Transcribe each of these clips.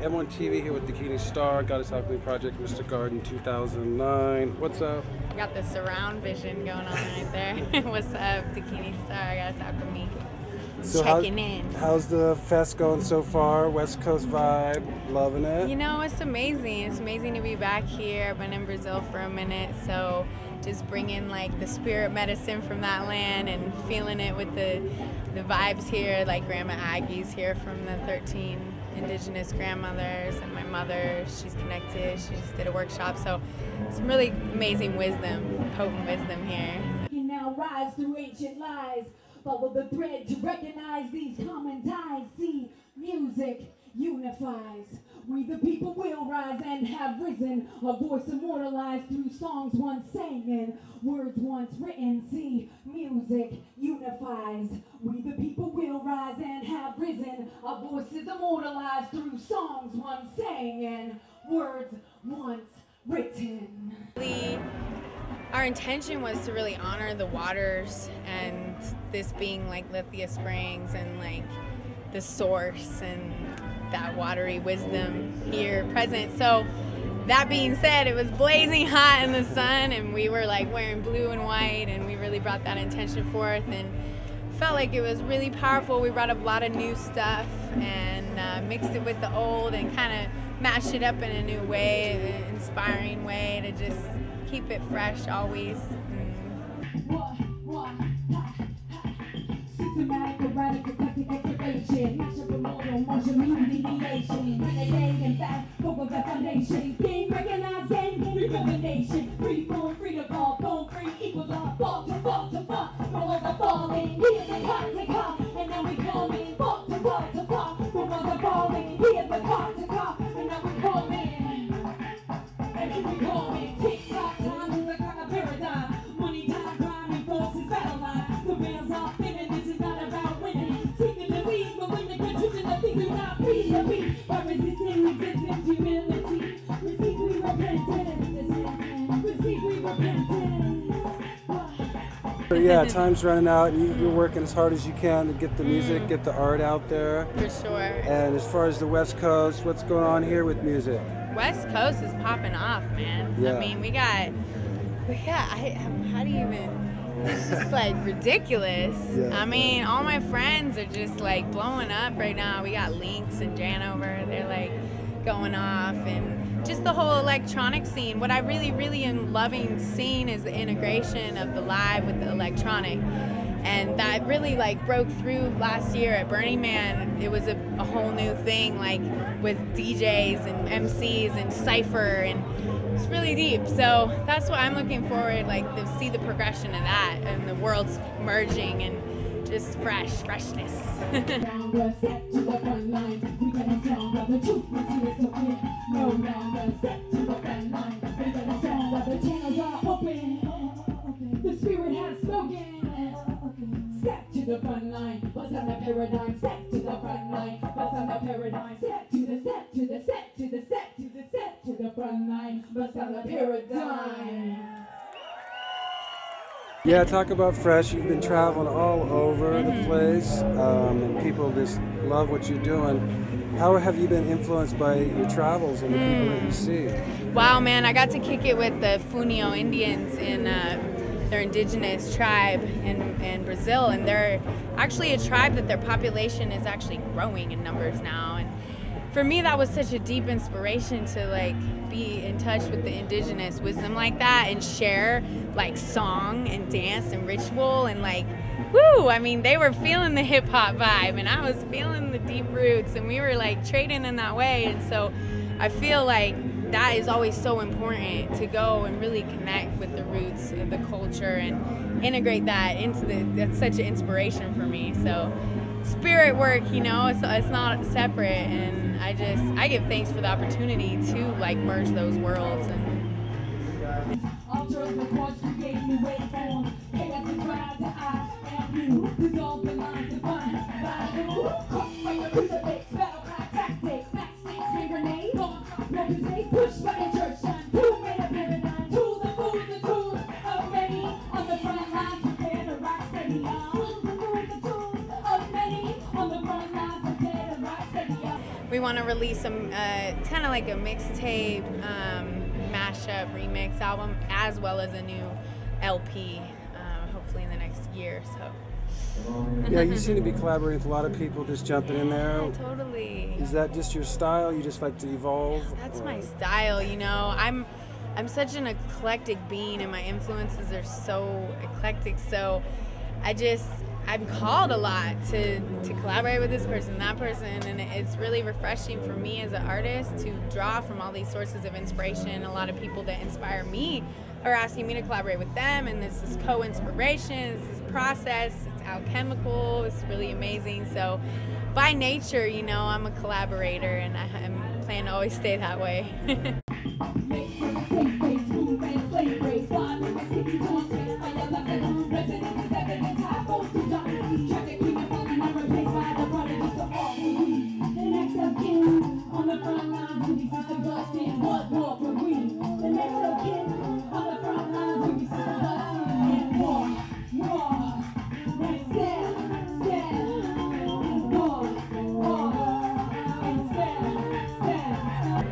M.ONETV here with Dakini Star, Goddess Alchemy Project, Mr. Garden 2009. What's up? I got the surround vision going on right there. What's up, Dakini Star, Goddess Alchemy? So checking in. How's the fest going so far? West Coast vibe, loving it? You know, it's amazing. It's amazing to be back here. I've been in Brazil for a minute, so just bringing like the spirit medicine from that land and feeling it with the vibes here, like Grandma Aggie's here from the 13 indigenous grandmothers, and my mother, she's connected, she just did a workshop, so some really amazing wisdom, potent wisdom here. You now rise through ancient lies, follow the thread to recognize these common ties. See, music unifies. We the people will rise and have risen, a voice immortalized through songs once sang and words once written. See, music unifies. We the people will rise and have risen, a voice is immortalized through songs once sang and words once written. Our intention was to really honor the waters, and this being like Lithia Springs and like the source and that watery wisdom here present. So that being said, it was blazing hot in the sun and we were like wearing blue and white, and we really brought that intention forth and felt like it was really powerful. We brought up a lot of new stuff and mixed it with the old and kind of mashed it up in a new way, an inspiring way to just keep it fresh always. Systematic, erratic, eclectic excavation, mashup memorial, martial mediation, renegade and back over the foundation, game recognized, game rejuvenation, free form, free to fall, bone free equals all, fall to fall to fall, walls are falling, here's the clock to call, and now we calling, fall to fall to fall, walls are falling, here's the clock to call, and now we calling, and then we calling, tick-tock time is a kind of paradigm, money, time, crime, and forces battle line, the wheels are spinning, this is not about winning, treat the disease, but when the contrition of things do not be the beat, by resisting existence, humility, receive we repentance, receive we repentance. Yeah, time's running out and you're working as hard as you can to get the music, get the art out there. For sure. And as far as the West Coast, what's going on here with music? West Coast is popping off, man. Yeah. I mean, we got, how do you even, it's just like ridiculous. Yeah. I mean, all my friends are just like blowing up right now. We got Lynx and Janover, they're like going off, and just the whole electronic scene. What I really am loving seeing is the integration of the live with the electronic. And that really like broke through last year at Burning Man. It was a whole new thing, like with DJs and MCs and Cypher, and it's really deep. So that's what I'm looking forward, like to see the progression of that and the worlds merging and just freshness. The spirit has spoken. Step to the front line, bust on the paradigm. Step to the front line, bust on the paradigm. Step to the step to the step to the step to the step to the front line, bust on the paradigm. Yeah, talk about fresh. You've been traveling all over the place, and people just love what you're doing. How have you been influenced by your travels and the people that you see? Wow, man, I got to kick it with the Funio Indians in their indigenous tribe in Brazil, and they're actually a tribe that their population is actually growing in numbers now. And for me, that was such a deep inspiration to like be in touch with the indigenous wisdom like that and share like song and dance and ritual and like, woo! I mean, they were feeling the hip hop vibe and I was feeling the deep roots, and we were like trading in that way. And so I feel like that is always so important, to go and really connect with the roots of the culture and integrate that into that's such an inspiration for me. So spirit work, you know, it's not separate, and I give thanks for the opportunity to like merge those worlds. And we want to release some kind of like a mixtape, mashup, remix album, as well as a new LP, hopefully in the next year or so. Yeah, you seem to be collaborating with a lot of people, just jumping in there. Yeah, totally. Is that just your style? You just like to evolve? That's my style, you know. I'm such an eclectic being, and my influences are so eclectic. So I'm called a lot to collaborate with this person, that person, and it's really refreshing for me as an artist to draw from all these sources of inspiration. A lot of people that inspire me are asking me to collaborate with them, and this is co-inspiration, this is process, it's alchemical, it's really amazing. So by nature, you know, I'm a collaborator, and I'm planning to always stay that way.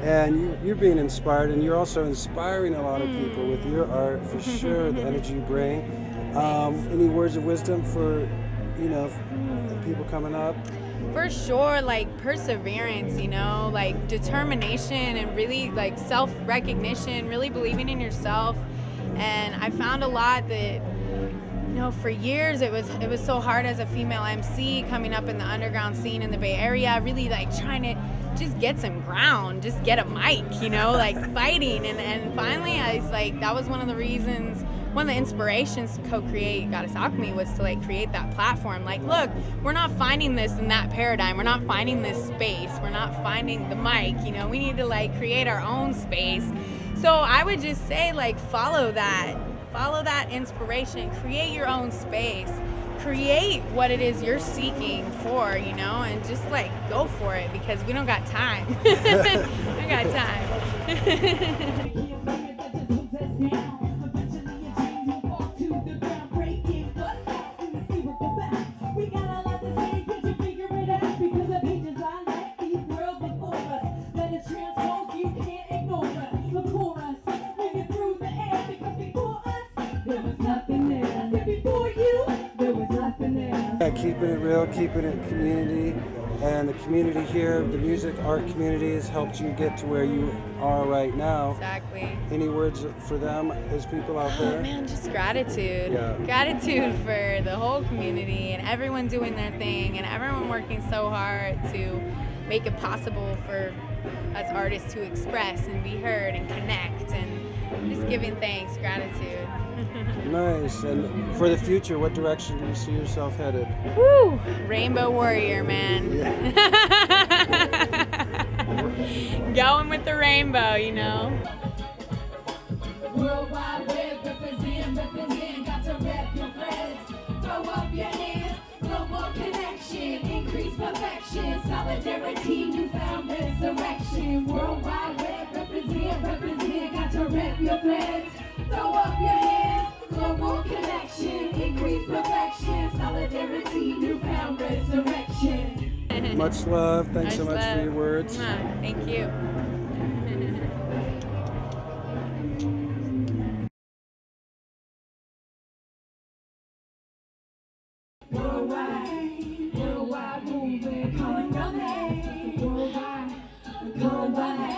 And you're being inspired, and you're also inspiring a lot of people with your art, for sure, the energy you bring. Any words of wisdom for, you know, people coming up? For sure, like perseverance, you know, like determination, and really like self-recognition, really believing in yourself. And I found a lot that, you know, for years it was so hard as a female MC coming up in the underground scene in the Bay Area, really like trying to just get some ground, just get a mic, you know, like fighting. And finally I was like, that was one of the reasons, one of the inspirations to co-create Goddess Alchemy, was to like create that platform. Like, look, we're not finding this in that paradigm, we're not finding this space, we're not finding the mic, you know, we need to like create our own space. So I would just say, like, follow that inspiration, create your own space, create what it is you're seeking for, you know, and just like go for it, because we don't got time. I got time. Yeah, keeping it real, keeping it community, and the community here, the music art community, has helped you get to where you are right now. Exactly. Any words for them, as people out there? Oh man, just gratitude. Yeah. Gratitude for the whole community and everyone doing their thing and everyone working so hard to make it possible for us artists to express and be heard and connect, and just giving thanks, gratitude. Nice. And for the future, what direction do you see yourself headed? Woo! Rainbow warrior, man. Yeah. Going with the rainbow, you know. Worldwide web, represent, got to rep your friends. Throw up your hands, global connection, increase perfection, solidarity, newfound resurrection. Worldwide web, represent, got to rep your friends. Throw up your hands, global connection, increase perfection, solidarity, newfound resurrection. Much love. Thanks so much for your words. Thank you. Worldwide movement, calling your name. Worldwide, calling your name.